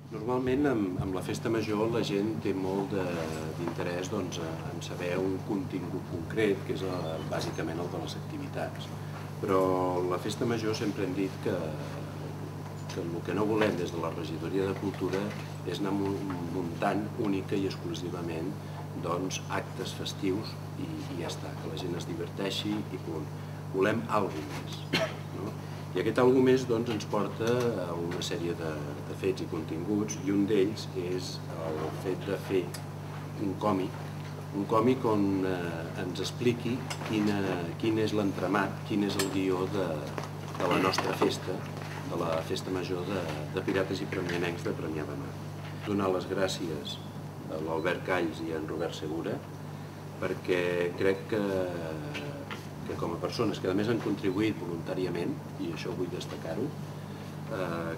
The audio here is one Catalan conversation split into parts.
Normalment amb la festa major la gent té molt d'interès en saber un contingut concret, que és bàsicament el de les activitats. Però la festa major sempre hem dit que el que no volem des de la Regidoria de Cultura és anar muntant única i exclusivament actes festius i ja està, que la gent es diverteixi i punt. Volem alguna cosa més. I aquest alguna cosa més ens porta a una sèrie de fets i continguts, i un d'ells és el fet de fer un còmic on ens expliqui quin és l'entramat, quin és el guió de la nostra festa, de la festa major de Pirates i Premianencs de Premià de Mar. Donar les gràcies a l'Albert Calls i a en Robert Segura, perquè crec que com a persones que a més han contribuït voluntàriament, i això vull destacar-ho,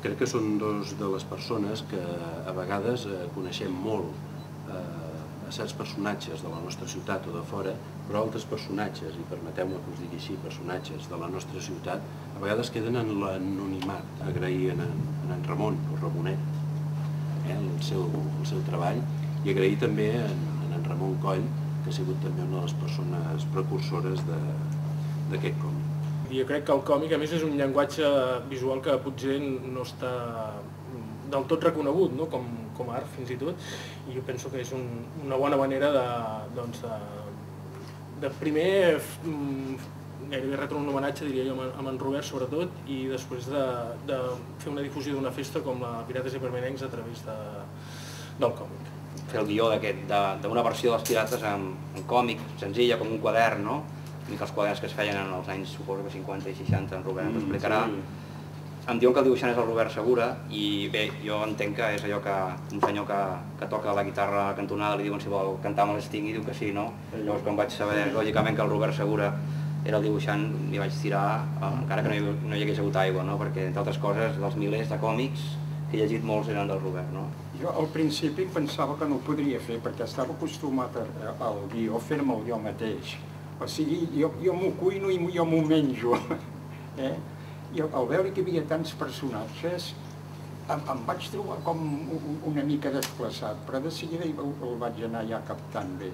crec que són dos de les persones que a vegades coneixem molt a certs personatges de la nostra ciutat o de fora, però altres personatges, i permeteu-me que us digui així, personatges de la nostra ciutat, a vegades queden en l'anonimat. Agrair a en Ramon, el Ramonet, el seu treball, i agrair també a en Ramon Coll, que ha sigut també una de les persones precursores d'aquest còmic. Jo crec que el còmic, a més, és un llenguatge visual que potser no està del tot reconegut, com a art fins i tot, i jo penso que és una bona manera de primer gairebé retre un homenatge, diria jo, a en Robert sobretot, i després de fer una difusió d'una festa com la Pirates i Premianencs a través del còmic. Fer el guió d'una versió dels Pirates en còmic, senzilla, com un quadern, no? Ni que els quaderns que es feien en els anys, suposo que 50 i 60, en Robert ens ho explicarà. Em diuen que el dibuixant és el Robert Segura, i bé, jo entenc que és allò que un senyor que toca la guitarra cantonada li diuen si vol cantar amb l'Sting i diu que sí, no? Llavors, quan vaig saber, lògicament, que el Robert Segura era el dibuixant, li vaig tirar, encara que no hi hagués hagut aigua, no? Perquè, entre altres coses, dels milers de còmics que he llegit molts eren del Robert, no? Jo al principi pensava que no ho podria fer perquè estava acostumat al guió, fer-me el guió mateix. O sigui, jo m'ho cuino i jo m'ho menjo. I al veure que hi havia tants personatges em vaig trobar com una mica desplaçat, però de seguida el vaig anar ja captant bé.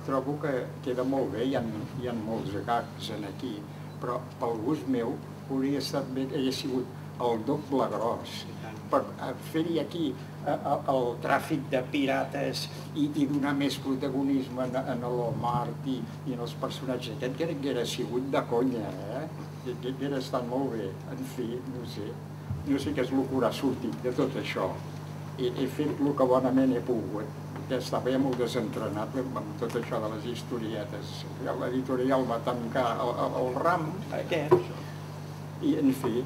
Trobo que queda molt bé, hi ha molts gags aquí, però pel gust meu hauria estat bé que hagués sigut el doble gros, per fer-hi aquí el tràfic de pirates i donar més protagonisme a l'Omart i als personatges. Aquest que hauria sigut de conya, que hauria estat molt bé. En fi, no sé què és el que haurà sortit de tot això. He fet el que bonament he pogut, que estava ja molt desentrenat amb tot això de les historietes. L'editorial va tancar el ram aquest i, en fi,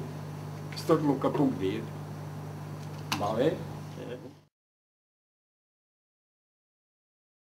és tot el que puc dir. Vale?